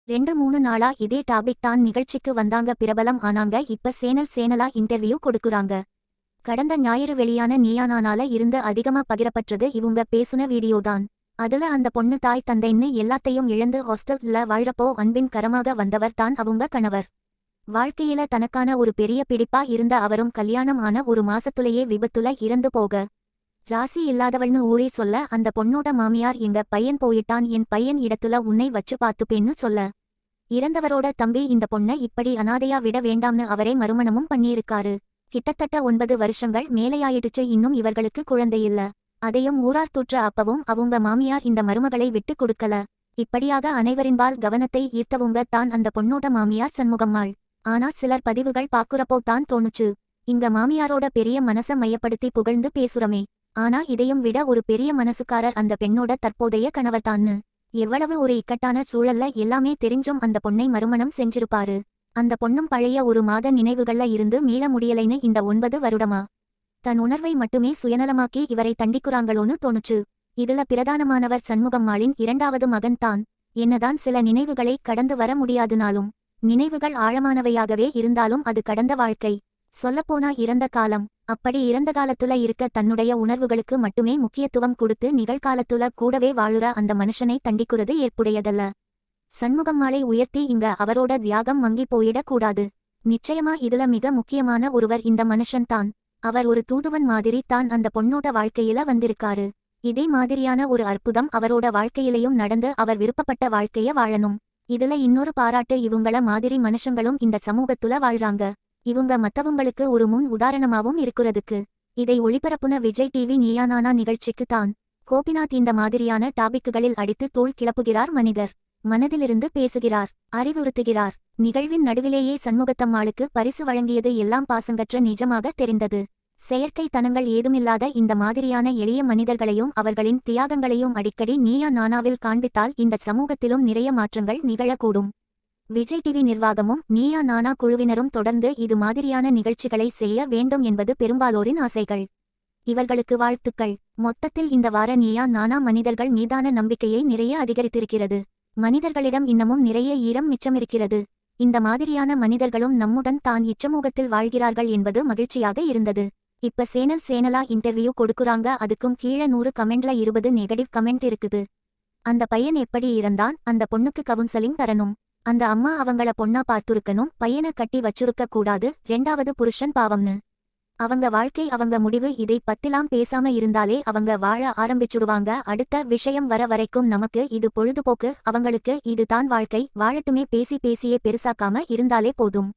2-3 நாளா இதே டாபிக் தான் நிகழ்ச்சிக்கு வந்தாங்க, பிரபலம் ஆனாங்க. இப்ப சேனலா இன்டர்வியூ கொடுக்குறாங்க. கடந்த ஞாயிறு வெளியான நீயா நானால இருந்து அதிகமா பகிரப்பட்டது இவுங்க பேசுன வீடியோ தான். அதுல அந்த பொண்ணு தாய் தந்தைன்னு எல்லாத்தையும் இழந்து ஹாஸ்டல்ல வாழப்போ அன்பின் கரமாக வந்தவர் தான் அவுங்க கணவர். வாழ்க்கையில தனக்கான ஒரு பெரிய பிடிப்பா இருந்த அவரும் கல்யாணம் ஆன ஒரு மாசத்துலயே விபத்துல இறந்து போக, ராசி இல்லாதவள்னு ஊரே சொல்ல, அந்த பொண்ணோட மாமியார் எங்க பையன் போயிட்டான், என் பையன் இடத்துல உன்னை வச்சு பாத்துப்பேன்னு சொல்ல, இறந்தவரோட தம்பி இந்த பொண்ண இப்படி அனாதையா விட வேண்டாம்னு அவரே மறுமணமும் பண்ணியிருக்காரு. கிட்டத்தட்ட 9 வருஷங்கள் மேலையாயிடுச்சு, இன்னும் இவர்களுக்கு குழந்தையில்ல. அதையும் ஊரார் தூற்ற அப்பவும் அவுங்க மாமியார் இந்த மருமகளை விட்டு கொடுக்கல. இப்படியாக அனைவரின்பால் கவனத்தை ஈர்த்தவுங்க தான் அந்த பொண்ணோட மாமியார் சண்முகம்மாள். ஆனா சிலர் பதிவுகள் பாக்குறப்போ தான் தோணுச்சு, இங்க மாமியாரோட பெரிய மனச மையப்படுத்தி புகழ்ந்து பேசுறமே, ஆனா இதையும் விட ஒரு பெரிய மனசுக்காரர் அந்த பெண்ணோட தற்போதைய கணவர்தான்னு. எவ்வளவு ஒரு இக்கட்டான சூழல்ல எல்லாமே தெரிஞ்சும் அந்த பொண்ணை மறுமணம் செஞ்சிருப்பாரு. அந்த பொண்ணும் பழைய ஒரு மாத நினைவுகள்ல இருந்து மீள முடியலைன்னு இந்த 9 வருடமா தன் உணர்வை மட்டுமே சுயநலமாக்கி இவரை தண்டிக்குறாங்களோன்னு தோணுச்சு. இதுல பிரதானமானவர் சண்முகம்மாளின் 2வது மகன் தான். என்னதான் சில நினைவுகளை கடந்து வர முடியாதுனாலும், நினைவுகள் ஆழமானவையாகவே இருந்தாலும் அது கடந்த வாழ்க்கை. சொல்லப்போனா இறந்த காலம். அப்படி இறந்த காலத்துல இருக்க தன்னுடைய உணர்வுகளுக்கு மட்டுமே முக்கியத்துவம் கொடுத்து நிகழ்காலத்துல கூடவே வாழுற அந்த மனுஷனை தண்டிக்குறது ஏற்புடையதல்ல. சண்முகம்மாளை உயர்த்தி இங்க அவரோட தியாகம் மங்கி போயிடக் கூடாது. நிச்சயமா இதுல மிக முக்கியமான ஒருவர் இந்த மனுஷன் தான். அவர் ஒரு தூதுவன் மாதிரி தான் அந்த பொண்ணோட வாழ்க்கையில வந்திருக்காரு. இதே மாதிரியான ஒரு அற்புதம் அவரோட வாழ்க்கையிலையும் நடந்து அவர் விருப்பப்பட்ட வாழ்க்கைய வாழணும். இதுல இன்னொரு பாராட்டு, இவுங்கள மாதிரி மனுஷங்களும் இந்த சமூகத்துல வாழ்றாங்க. இவுங்க மத்தவங்களுக்கு ஒரு முன் உதாரணமாவும் இருக்குறதுக்கு. இதை ஒளிபரப்புன விஜய் டிவி நீயா நானா நிகழ்ச்சிக்கு தான். கோபிநாத் இந்த மாதிரியான டாபிக்குகளில் அடித்து தோள் கிளப்புகிறார் மனிதர். மனதிலிருந்து பேசுகிறார், அறிவுறுத்துகிறார். நிகழ்வின் நடுவிலேயே சண்முகத்தம்மாளுக்கு பரிசு வழங்கியது எல்லாம் பாசங்கற்ற நிஜமாக தெரிந்தது. செயற்கை தனங்கள் ஏதுமில்லாத இந்த மாதிரியான எளிய மனிதர்களையும் அவர்களின் தியாகங்களையும் அடிக்கடி நீயா நானாவில் காண்பித்தால் இந்த சமூகத்திலும் நிறைய மாற்றங்கள் நிகழக்கூடும். விஜய் டிவி நிர்வாகமும் நீயா நானா குழுவினரும் தொடர்ந்து இது மாதிரியான நிகழ்ச்சிகளை செய்ய வேண்டும் என்பது பெரும்பாலோரின் ஆசைகள். இவர்களுக்கு வாழ்த்துக்கள். மொத்தத்தில் இந்த வார நீயா நானா மனிதர்கள் மீதான நம்பிக்கையை நிறைய அதிகரித்திருக்கிறது. மனிதர்களிடம் இன்னமும் நிறைய ஈரம் மிச்சமிருக்கிறது. இந்த மாதிரியான மனிதர்களும் நம்முடன் தான் இச்சமூகத்தில் வாழ்கிறார்கள் என்பது மகிழ்ச்சியாக இருந்தது. இப்ப சேனலா இன்டர்வியூ கொடுக்குறாங்க. அதுக்கும் கீழே 100 கமெண்ட்ல 20 நெகட்டிவ் கமெண்ட் இருக்குது. அந்த பையன் எப்படி இறந்தான், அந்த பொண்ணுக்கு கவுன்சலிங் தரணும், அந்த அம்மா அவங்கள பொண்ணா பார்த்துருக்கணும், பையனை கட்டி வச்சிருக்க கூடாது, 2வது புருஷன் பாவம்னு. அவங்க வாழ்க்கை அவங்க முடிவு, இதை பத்திலாம் பேசாம இருந்தாலே அவங்க வாழ ஆரம்பிச்சுடுவாங்க. அடுத்த விஷயம் வர வரைக்கும் நமக்கு இது பொழுதுபோக்கு, அவங்களுக்கு இது தான் வாழ்க்கை, வாழட்டுமே. பேசியே பெருசாக்காம இருந்தாலே போதும்.